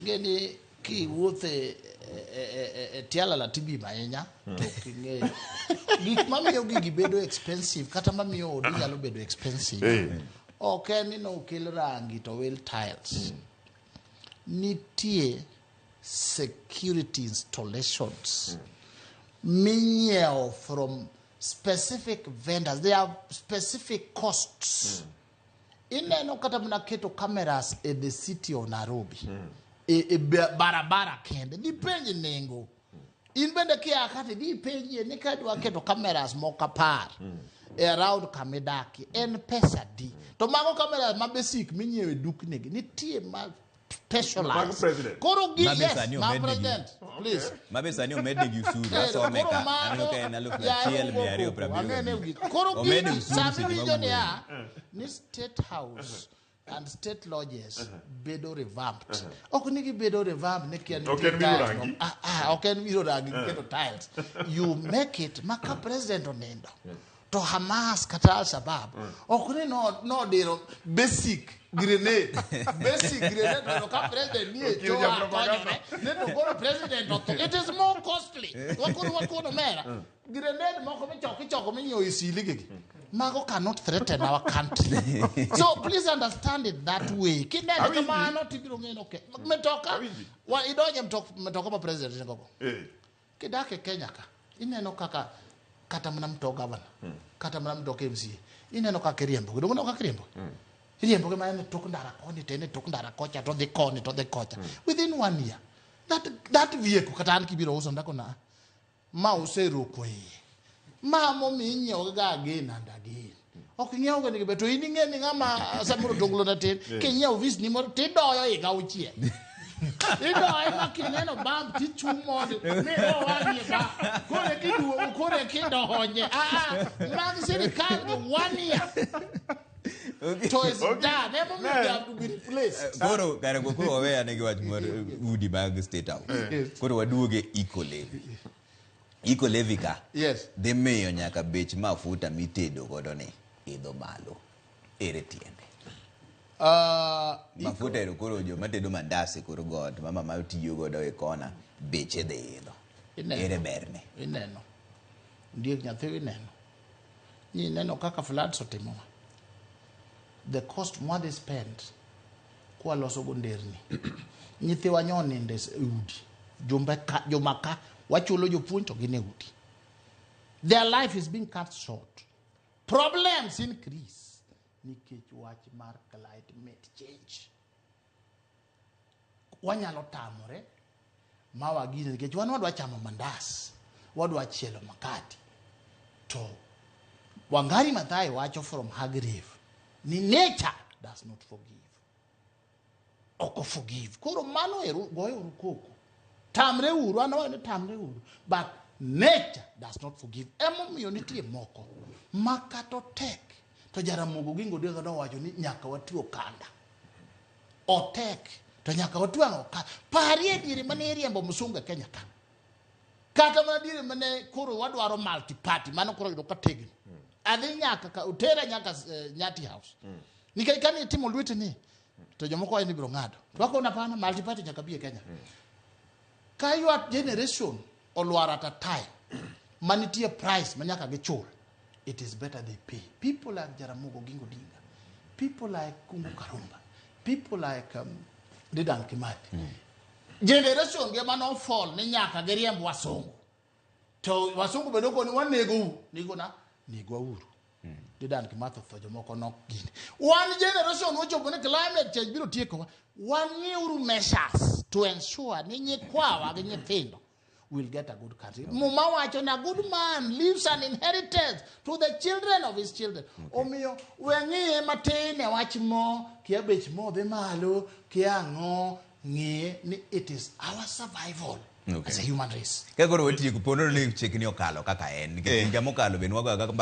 Ngeni ki wuothe tiala la tibi mahenya to kinge gik mamiyo gigi bedo expensive kata mamiyo odi nyalo bedo expensive. Okay, ni no kel rangi to well tiles. Nitie security installations. Minyeo from specific vendors. They have specific costs. Ineno kata mnaketo cameras in the city of Nairobi. Barabara kende. Depende nengo. Inbende kia akati dipende nikadwa keto cameras moka par. Around Kamedaki. En pesa di. To mago cameras ma basic minyewe duk negi. Nitie ma specialized. Koro gi yes, ma president. Please. Mabesa ni umedi yusuru. So meka. Anuka enalofu na chiel miario prabiru. Koro gi sabi region ya. Ni State House and state lodges bedo revamped. Okunigi bedo revamped neki anu tiles. Oken miro rangi keto tiles. You make it maka president onendo. To Hamas kata Al-Shabaab. Okuni no dero basic grenade. Basic grenade no ka president ni echoa konyore. Neto go president oto. It is more costly. Wakuno mera. Grenade moko choko minyo isiligigi. Mago cannot threaten our country. So please understand it that way. Kinene kama no tibiro ngeno ke. Metoka wa idoje metoka ba president ngoko. Kidake Kenya ka. Ineno kaka kata mna mto governor. Kata mna mto KMC. Ineno kaka riembo. Kidogo kaka riembo. Riembo kama ene tokundara koni tene tokundara kocha to the kocha. Within 1 year. That vehicle kata ankibiro uso ndako na ma usero kwe. Ma mo minyo ga again and again. Okinyo ga ni beto ininge ni ngama samuro dongulo na ten. Kenya ovis ni mo te doyo e ga uchie. Ido ai kineno bam ti chumo me o ani ba. Kore kidu kore kindo honye. Mag serikali 1 year. So it's done. Never may have to be replaced. Goro kare goko owe ane giwach mar udi bag State House. Koro waduoge Iko levika. Yes. They may nyaka bech mafuta mitedo godo ni idho malo. Ere tiende. Mafuta ero koro jo matedo mandasi koro god mama ma tiyo godo e kona beche de idho. Ere berne. Ineno. Ndiek nyathi ineno. Ni neno kaka floods otimo. The cost more they spend kwa loso gonderni. Nyithi wanyoni ndes udi. Jomaka wachulo jopuonj to gine udi. Their life is being cut short. Problems increase. Nikech wach mar climate change. Wanyalo tamore ma wagine nikech wadwa chamo mandas, wadwa chielo makati. To Wangari Maathai wacho from her grave ni nature does not forgive. Oko forgive. Koro mano goyo rukoko. Tamre uru, anawa tamre uru. But nature does not forgive. Emo miyonitie moko. Makato tek. To Jaramogi gingo dega no wacho ni nyaka watuo kanda. Otek. To nyaka watuo kanda. Parie diri mane riembo musunga Kenya ka. Kata mana diri mane kuro wadwaro multi party. Mano kuro yudo kategi. Adhi nyaka ka utera nyaka Nyati House. Nikani itimo lwete ni. To jomoko wa ni biro ngado. Wako unapana multi party nyaka bie Kenya. Kayuat generation olwar at a time. Manitie price manyaka gichul. It is better they pay. People like Jaramogi Oginga Odinga. People like Kongo Karumba. People like Dedan Kimathi. Generation gema no fall ni nyaka geriembo wasungu. To wasungu bedoko ni wanego. Nigo na nego uru. Dedan Kimathi to jomoko nok gini. One generation which of climate change biro tieko. One new measures to ensure ni kwawa gi nyithindo will get a good country. Muma wacho na good man leaves an inheritance to the children of his children. Omiyo wengi matene wach mo kia bech mo de malo kia ngo ngi ni it is our survival as a human race. Kagoro weti kupono ni chekini okalo kaka en. Ngamo kalo benwaga kaka